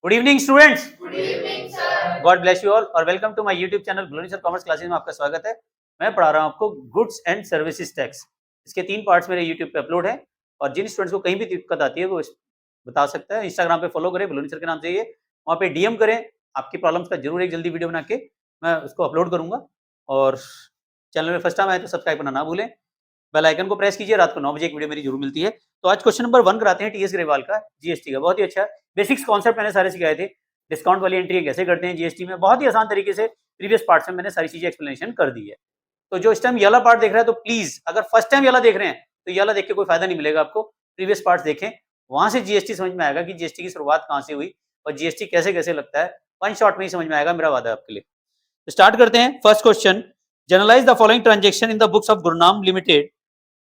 Good evening students. Good evening sir. God bless you all और welcome to my YouTube channel glory sir commerce classes में आपका स्वागत है। मैं पढ़ा रहा हूँ आपको गुड्स एंड सर्विसेज टैक्स। इसके 3 पार्ट्स मेरे यूट्यूब पे अपलोड है और जिन स्टूडेंट्स को कहीं भी दिक्कत आती है वो बता सकता है। इंस्टाग्राम पे फॉलो करें, ग्लोरी सर के नाम से, ये वहाँ पे डीएम करें। आपकी प्रॉब्लम्स का जरूर एक जल्दी वीडियो बना के मैं उसको अपलोड करूंगा। और चैनल में फर्स्ट टाइम आए तो सब्सक्राइब करना ना भूलें, बेल आइकन को प्रेस कीजिए। रात को 9 बजे एक वीडियो मेरी जरूर मिलती है। तो आज क्वेश्चन नंबर 1 कराते हैं टीएस ग्रेवाल का, जीएसटी का। बहुत ही अच्छा बेसिक्स कॉन्सेप्ट मैंने सारे सिखाए थे। डिस्काउंट वाली एंट्री कैसे करते हैं जीएसटी में, बहुत ही आसान तरीके से प्रीवियस पार्ट्स में मैंने सारी चीजें एक्सप्लेनेशन कर दी है। तो जो इस टाइम ये वाला पार्ट देख रहा है तो प्लीज, अगर फर्स्ट टाइम ये वाला देख रहे हैं तो ये वाला देख के कोई फायदा नहीं मिलेगा आपको। प्रीवियस पार्ट्स देखें, वहां से जीएसटी समझ में आएगा कि जीएसटी की शुरुआत कहां से हुई और जीएसटी कैसे कैसे लगता है। वन शॉट में ही समझ में आएगा, मेरा वादा है आपके लिए। तो स्टार्ट करते हैं। First question, journalise the following transaction in the books of Gurnam limited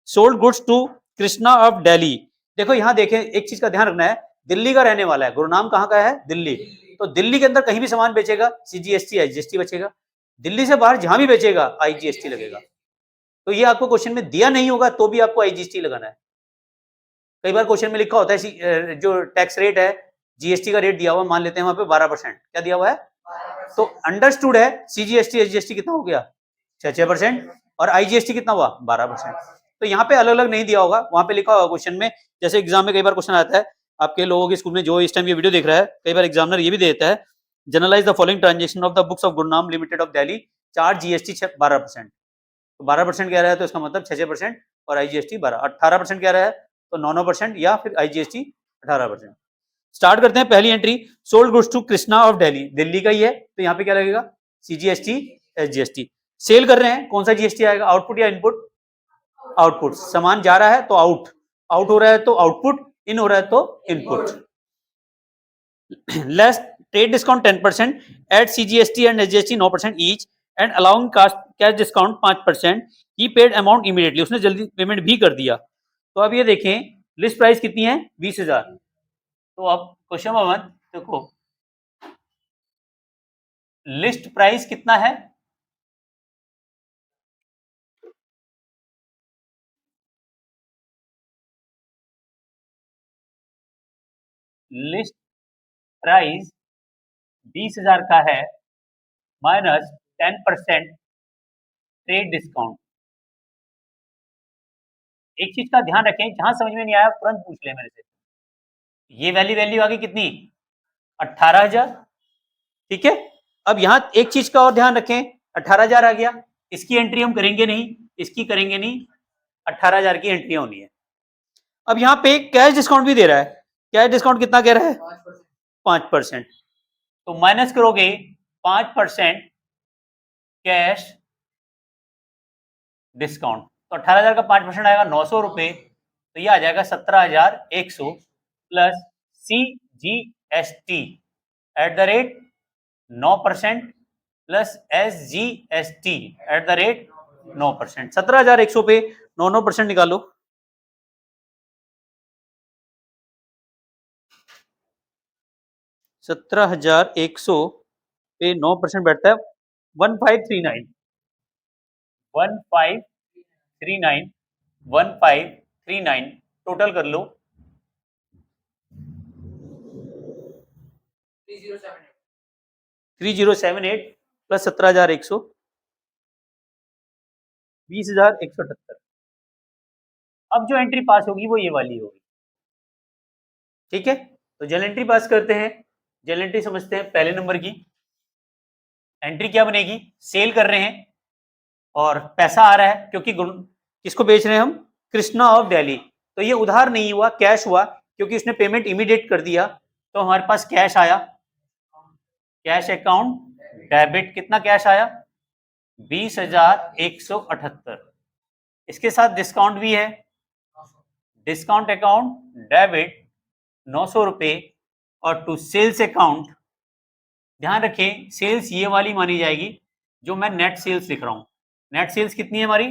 sold goods to Krishna of Delhi. देखो यहां देखें, एक चीज का ध्यान रखना है, दिल्ली का रहने वाला है, गुरनाम कहां का है, दिल्ली। तो दिल्ली के अंदर कहीं भी सामान बेचेगा सीजीएसटी आईजीएसटी बचेगा, दिल्ली से बाहर जहां भी बेचेगा आईजीएसटी लगेगा। तो ये आपको क्वेश्चन में दिया नहीं होगा तो भी आपको आईजीएसटी लगाना है। कई बार क्वेश्चन में लिखा होता है जो टैक्स रेट है, जीएसटी का रेट दिया हुआ, मान लेते हैं वहां पे 12%, क्या दिया हुआ है, तो अंडरस्टूड है सीजीएसटी आईजीएसटी कितना हो गया, 6% और आईजीएसटी कितना हुआ, 12%। तो यहाँ पे अलग अलग नहीं दिया होगा, वहां पे लिखा होगा क्वेश्चन में। जैसे एग्जाम में कई बार क्वेश्चन आता है आपके लोगों के स्कूल में, जो इस टाइम ये वीडियो देख रहा है, कई बार एग्जामिनर ये भी देता है, journalise the following transaction of the books of Gurnam limited of Delhi, charge GST 12%। तो 12% कह रहा है तो इसका मतलब 6% और आईजीएसटी 18% कह रहा है तो 9% या फिर आईजीएसटी 18%। स्टार्ट करते हैं। पहली entry, sold goods to Krishna of Delhi, Delhi का ही है तो यहाँ पे क्या लगेगा, सीजीएसटी एसजीएसटी। सेल कर रहे हैं, कौन सा जीएसटी आएगा, आउटपुट या इनपुट, आउटपुट। सामान जा रहा है तो आउट, आउट हो रहा है तो आउटपुट, इन हो रहा है तो input. Less trade discount 10%, at CGST and SGST 9% each and allowing cash discount 5%। He paid amount immediately, उसने जल्दी पेमेंट भी कर दिया। तो अब ये देखें, लिस्ट प्राइस कितनी है, 20,000। तो अब क्वेश्चन नंबर 1 देखो, लिस्ट प्राइस कितना है, लिस्ट प्राइस 20,000 का है, माइनस 10% ट्रेड डिस्काउंट। एक चीज का ध्यान रखें, जहां समझ में नहीं आया तुरंत पूछ ले मेरे से। ये वैल्यू आ गई कितनी, 18,000, ठीक है। अब यहां एक चीज का और ध्यान रखें, 18,000 आ गया, इसकी एंट्री हम करेंगे नहीं, इसकी करेंगे नहीं, 18,000 की एंट्री होनी है। अब यहाँ पे कैश डिस्काउंट भी दे रहा है, कैश डिस्काउंट कितना कह रहा है, 5%। तो माइनस करोगे 5% कैश डिस्काउंट, तो 18,000 का 5% आएगा 900 रुपए, तो ये आ जाएगा 17,100 plus CGST at the rate 9% plus SGST at the rate 9%। 17,100 पे 9% निकालो, 17,100 पे 9% बैठता है 1539, 1539, 1539 टोटल कर लो 3078 प्लस 17,100 20,178। अब जो एंट्री पास होगी वो ये वाली होगी, ठीक है। तो जल एंट्री पास करते हैं, जल एंट्री समझते हैं। पहले नंबर की एंट्री क्या बनेगी, सेल कर रहे हैं और पैसा आ रहा है, क्योंकि किसको बेच रहे हैं हम, कृष्णा ऑफ दिल्ली। तो ये उधार नहीं हुआ, कैश हुआ, क्योंकि उसने पेमेंट इमीडिएट कर दिया। तो हमारे पास कैश आया, कैश अकाउंट डेबिट, कितना कैश आया, 20,178। इसके साथ डिस्काउंट भी है, डिस्काउंट अकाउंट डेबिट 900 रुपए और टू सेल्स अकाउंट। ध्यान रखें, सेल्स ये वाली मानी जाएगी जो मैं नेट सेल्स लिख रहा हूं। नेट सेल्स कितनी है हमारी,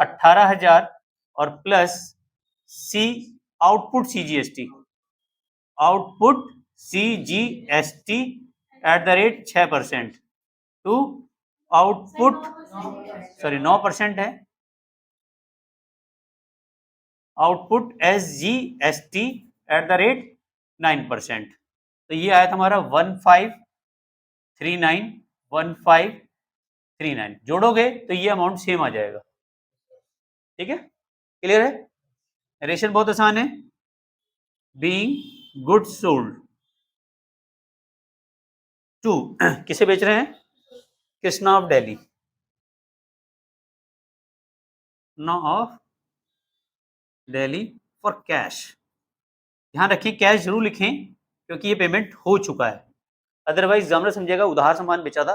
18,000 और plus C output CGST, output CGST at the rate 6% to output, sorry 9% है, output SGST at the rate 9%। तो ये आया था हमारा 1539 जोड़ोगे तो ये अमाउंट सेम आ जाएगा। ठीक है, क्लियर है? रेशन बहुत आसान है। बीइंग गुड्स सोल्ड टू किसे बेच रहे हैं? Krishna of Delhi, of Delhi for cash. ध्यान रखिए कैश जरूर लिखें क्योंकि ये पेमेंट हो चुका है, अदरवाइज एग्जामिनर समझेगा उधार सामान बेचा था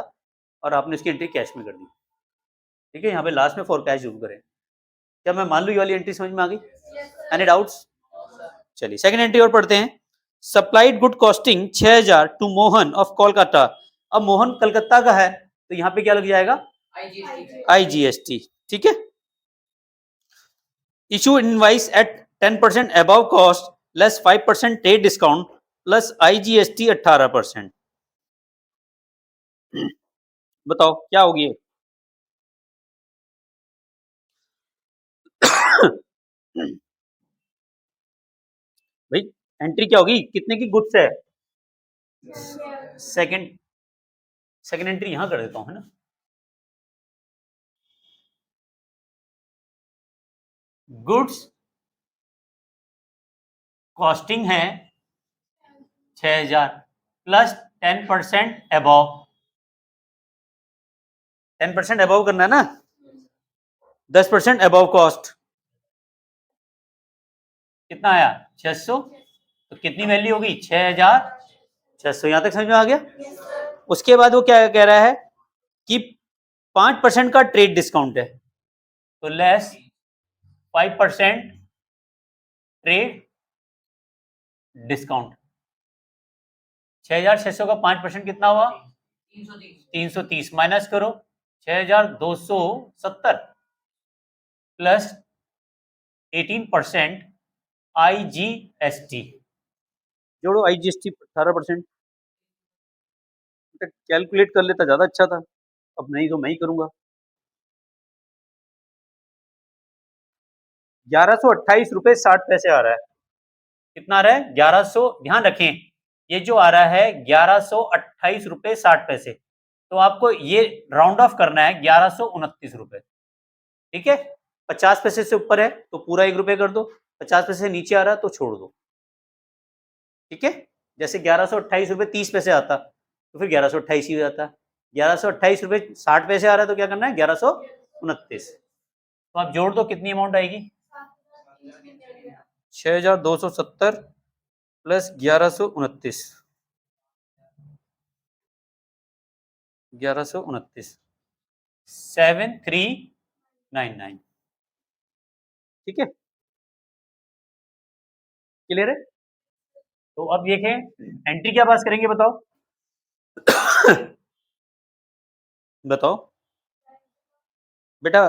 और आपने उसकी एंट्री कैश में कर दी। ठीक है, यहाँ पे लास्ट में फॉर कैश जरूर करें। क्या मैं मान लूँ ये वाली एंट्री समझ में आ गई? Any doubts? चलिए सेकंड एंट्री और पढ़ते हैं। Supplied good costing 6000 to Mohan of Kolkata. अब मोहन कलकत्ता का है तो यहाँ पे क्या लग जाएगा? IGST। ठीक है, issue invoice at 10% above cost less 5% trade discount plus IGST 18%। बताओ क्या होगी? भाई एंट्री क्या होगी? कितने की गुड्स है? सेकंड एंट्री यहां कर देता हूं, है ना। गुड्स कॉस्टिंग है 6000 प्लस 10% अबव। 10% अबव करना है ना, 10% अबव कॉस्ट कितना आया? 600। तो कितनी वैल्यू होगी? 6600। यहां तक समझ में आ गया? उसके बाद वो क्या कह रहा है कि 5% का ट्रेड डिस्काउंट है तो लेस 5% ट्रेड डिस्काउंट। 6600 का 5% कितना हुआ? 330 माइनस करो 6270 प्लस 18% IGST जोड़ो। IGST 18%। कैलकुलेट कर लेता ज्यादा अच्छा था, अब नहीं तो मैं ही करूंगा। 1128 रुपए 60 पैसे आ रहा है। कितना आ रहा है? 1100। ध्यान रखें ये जो आ रहा है 1128 रुपए 60 पैसे, तो आपको ये राउंड ऑफ करना है 1129 रुपए। ठीक है, 50 पैसे से ऊपर है तो पूरा 1 रुपए कर दो, 50 पैसे से नीचे आ रहा है तो छोड़ दो। ठीक है, जैसे 1128 रुपए 30 पैसे आता तो फिर 1128 ही हो जाता। 1128 रुपए 60 पैसे आ रहा है तो क्या करना है? 1129। तो आप जोड़ दो कितनी अमाउंट आएगी? 6270 प्लस 1129, 7399। ठीक है, क्लियर है? तो अब देखें एंट्री क्या पास करेंगे बताओ। बताओ बेटा,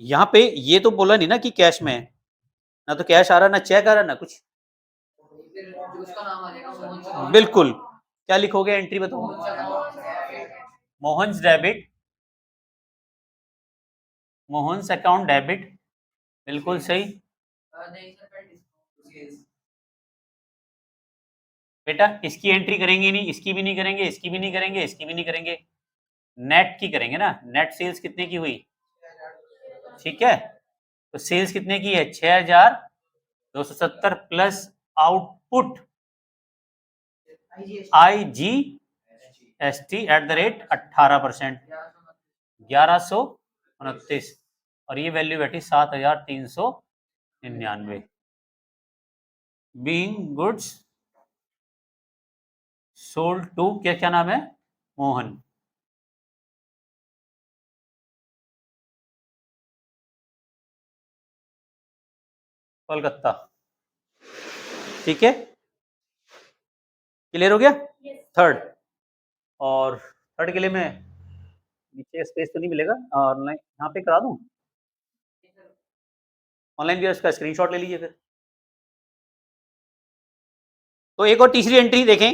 यहां पे ये तो बोला नहीं ना कि कैश में है, ना तो कैश आ रहा ना चेक आ रहा ना कुछ। बिल्कुल, क्या लिखोगे एंट्री बताओ? Mohan's debit, Mohan's account debit. बिल्कुल सही बेटा, इसकी एंट्री करेंगे नहीं, इसकी भी नहीं करेंगे, इसकी भी नहीं करेंगे, इसकी भी नहीं करेंगे, नेट की करेंगे ना। नेट सेल्स कितने की हुई? ठीक है, तो सेल्स कितने की है? 6270 plus output IGST eight the rate 18%, 1129 और ये वैल्यू बैठी 7399। बीइंग गुड्स सोल्ड टू क्या नाम है? मोहन। कोलकाता। ठीक है, क्लियर हो गया? थर्ड, और थर्ड के लिए मैं नीचे स्पेस तो नहीं मिलेगा, ऑनलाइन यहाँ पे करा दूं, ऑनलाइन भी इसका स्क्रीनशॉट ले लीजिए फिर। तो एक और तीसरी एंट्री देखें,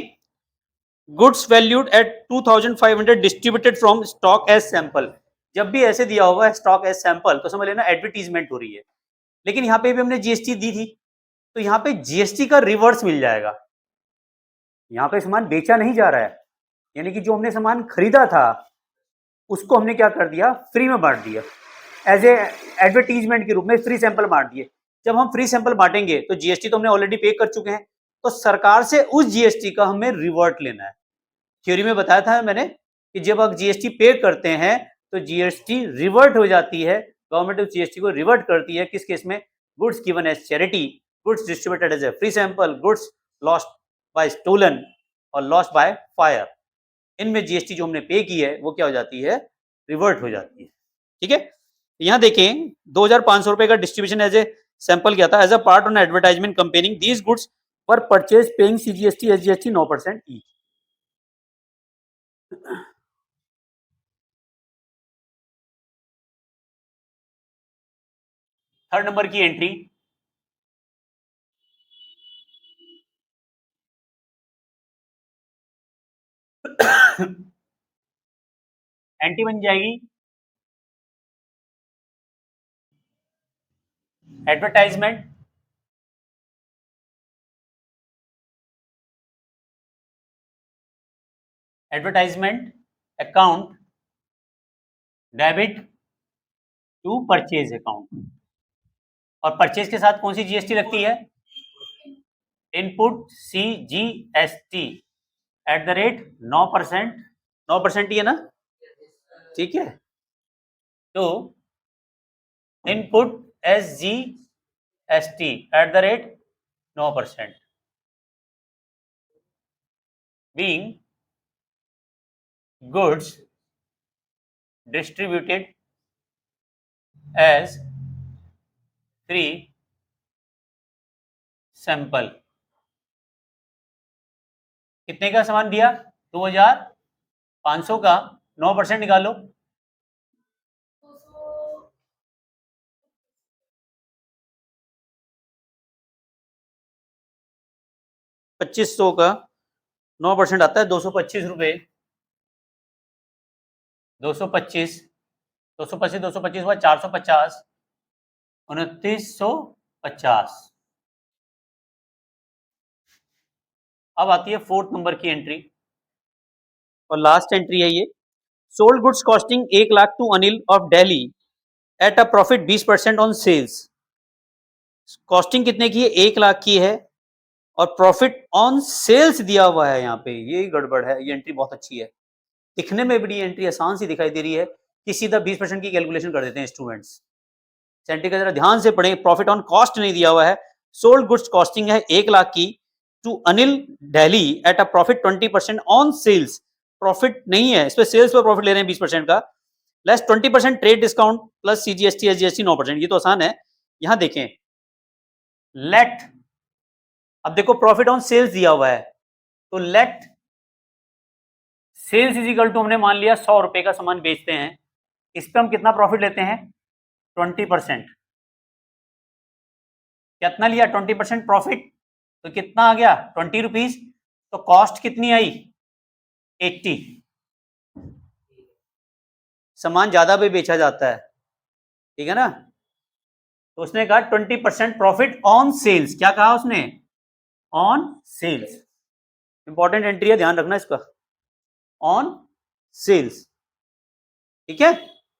goods valued at 2500 distributed from stock as sample. जब भी ऐसे दिया होगा स्टॉक एज सैंपल तो समझ लेना एडवर्टीजमेंट हो रही है, लेकिन यहाँ पे भी हमने GST दी थी तो यहाँ पे जीएसटी का रिवर्स मिल जाएगा। यहाँ पे सामान बेचा नहीं जा रहा है, यानी कि जो हमने सामान खरीदा था उसको हमने क्या कर दिया, फ्री में बांट दिया, एज ए एडवर्टीजमेंट के रूप में फ्री सैंपल बांट दिए। जब हम फ्री सैंपल बांटेंगे तो जीएसटी तो हमने ऑलरेडी पे कर चुके हैं, तो सरकार से उस जीएसटी का हमें रिवर्ट लेना है। थ्योरी में बताया था मैंने कि जब आप जीएसटी पे करते हैं तो जीएसटी रिवर्ट हो जाती है, गवर्नमेंट उस जीएसटी को रिवर्ट करती है। किस केस में? Goods given as charity, goods distributed as a free sample, goods lost by stolen और लॉस्ट बाय फायर। इनमें जीएसटी जो हमने पे की है वो क्या हो जाती है, रिवर्ट हो जाती है। ठीक है, यहां देखें 2500 रुपए का डिस्ट्रीब्यूशन एज ए सैंपल किया था as a part on advertisement campaigning these goods पर purchase paying CGST SGST 9% each. Third number की एंट्री एंट्री बन जाएगी advertisement account debit to purchase account. और परचेज के साथ कौन सी जीएसटी लगती है? Input CGST at the rate 9%। 9% ही है ना? ठीक है, तो input SGST at the rate 9% being goods distributed as free sample। कितने का सामान दिया? 2500 का 9% निकालो। 2500 का 9% आता है 225 रुपए। 225 225 225 हुआ 450, 2950। अब आती है फोर्थ नंबर की एंट्री और लास्ट एंट्री है ये। Sold goods costing 1,00,000 to Anil of Delhi at a profit 20% on sales. Costing कितने की है? 1,00,000 की है और प्रॉफिट ऑन सेल्स दिया हुआ है। यहाँ पे ये गड़बड़ है, ये एंट्री बहुत अच्छी है, दिखने में बड़ी एंट्री आसान सी दिखाई दे रही है कि सीधा 20% की कैलकुलेशन कर देते हैं स्टूडेंट्स। एंट्री का जरा ध्यान से पढ़ें, प्रॉफिट ऑन कॉस्ट नहीं दिया हुआ है, सोल्ड गुड्स कॉस्टिंग है 1,00,000 की to Anil Delhi at a profit 20% on sales. Profit नहीं है, इस पे सेल्स पर प्रॉफिट ले रहे हैं 20% का, less 20% trade discount plus CGST SGST 9%। ये तो आसान है। यहां देखें लेट, अब देखो प्रॉफिट ऑन सेल्स दिया हुआ है तो let sales is equal to, हमने मान लिया 100 रुपए का सामान बेचते हैं, इस पे हम कितना प्रॉफिट लेते हैं? 20%। कितना लिया? 20% प्रॉफिट, तो कितना आ गया? 20 रुपीज। तो कॉस्ट कितनी आई? 80। सामान ज्यादा भी बेचा जाता है, ठीक है ना? तो उसने कहा 20% प्रॉफिट ऑन सेल्स। क्या कहा उसने? On sales. इंपॉर्टेंट एंट्री है, ध्यान रखना इसका, ऑन सेल्स। ठीक है,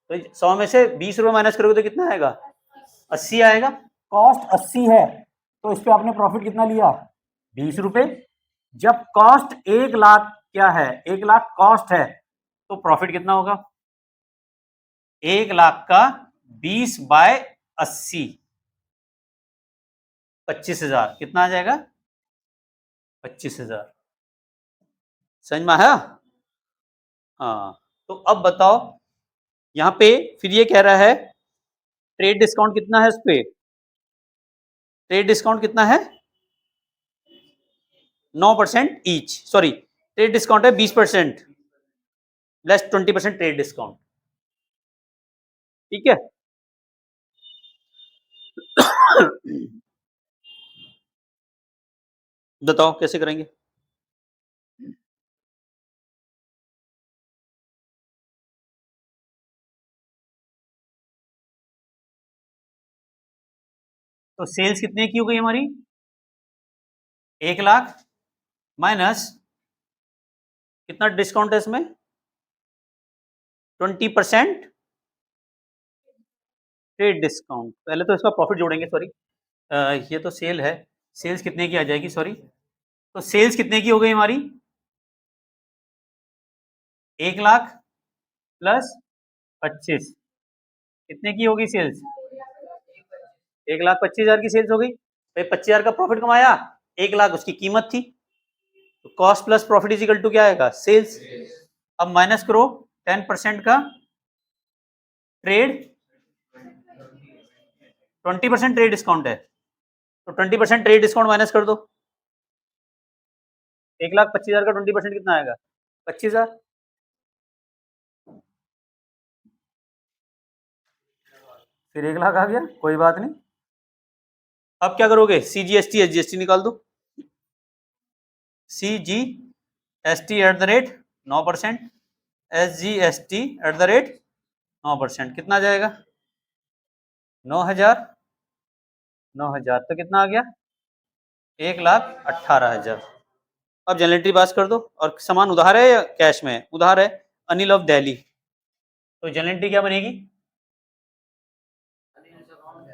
तो 100 में से 20 रुपए माइनस करोगे तो कितना आएगा? 80 आएगा। कॉस्ट 80 है तो इस पे आपने प्रॉफिट कितना लिया? 20 रुपए। जब कॉस्ट 1,00,000 क्या है, 1,00,000 कॉस्ट है, तो प्रॉफिट कितना होगा? 1,00,000 का 20/80, 25,000। कितना आ जाएगा? 25,000। समझ में आया? हाँ, तो अब बताओ यहां पे फिर ये कह रहा है ट्रेड डिस्काउंट कितना है, उस पे ट्रेड डिस्काउंट कितना है? 9% ईच, सॉरी ट्रेड डिस्काउंट है 20% लेस 20% ट्रेड डिस्काउंट। ठीक है बताओ कैसे करेंगे? तो सेल्स कितने की हो गई हमारी? 1 लाख माइनस कितना डिस्काउंट है इसमें 20% ट्रेड डिस्काउंट। पहले तो इसका प्रॉफिट जोड़ेंगे, सॉरी ये तो सेल है, सेल्स कितने की आ जाएगी, सॉरी, तो सेल्स कितने की हो गई हमारी 1 लाख प्लस 25 कितने की होगी सेल्स 1,25,000 की सेल्स हो गई भाई। 25,000 का प्रॉफिट कमाया, 1 लाख उसकी कीमत थी, तो cost plus profit is equal to क्या आएगा सेल्स। अब माइनस करो 10% का ट्रेड, 20% ट्रेड डिस्काउंट है, तो 20% ट्रेड डिस्काउंट माइनस कर दो। 1,25,000 का 20% कितना आएगा 25,000। फिर 1 लाख आ गया, कोई बात नहीं। अब क्या करोगे CGST SGST निकाल दो। CGST at the rate 9%, SGST at the rate 9%, कितना जाएगा 9,000, 9,000 तो कितना आ गया 1,18,000। अब जनरेटरी पास कर दो, और सामान उधार है या कैश में है, उधार है, अनिल ऑफ दिल्ली, तो जनरेटरी क्या बनेगी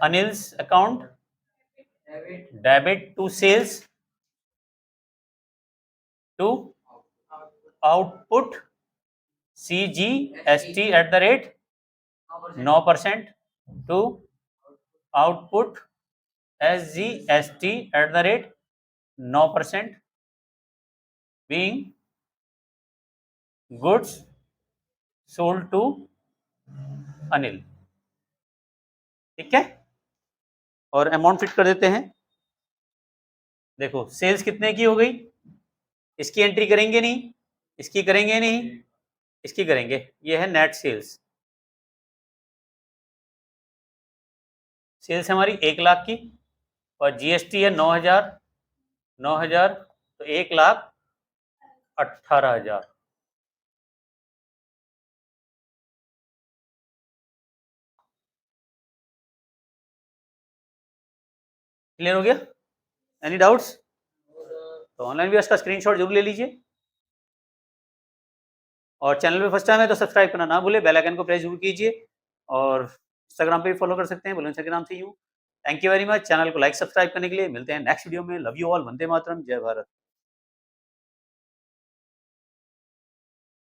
Anil's account debit to sales to output CGST at the rate 9% to output SGST at the rate 9% being goods sold to Anil. ठीक है, और अमाउंट फिट कर देते हैं। देखो सेल्स कितने की हो गई, इसकी एंट्री करेंगे नहीं, इसकी करेंगे नहीं, इसकी करेंगे, ये है नेट सेल्स। सेल्स हमारी 1 लाख की और GST है 9,000, 9,000 तो 1,18,000। क्लियर हो गया, एनी डाउट्स? तो ऑनलाइन भी इसका स्क्रीनशॉट जरूर ले लीजिए, और चैनल पे फर्स्ट टाइम है तो सब्सक्राइब करना ना भूले, बेल आइकन को प्रेस जरूर कीजिए, और इंस्टाग्राम पे भी फॉलो कर सकते हैं बुलंदशहर के नाम से यूं। Thank you very much, channel को लाइक सब्सक्राइब करने के लिए। मिलते हैं नेक्स्ट वीडियो में। Love you all, Vande Mataram, जय भारत।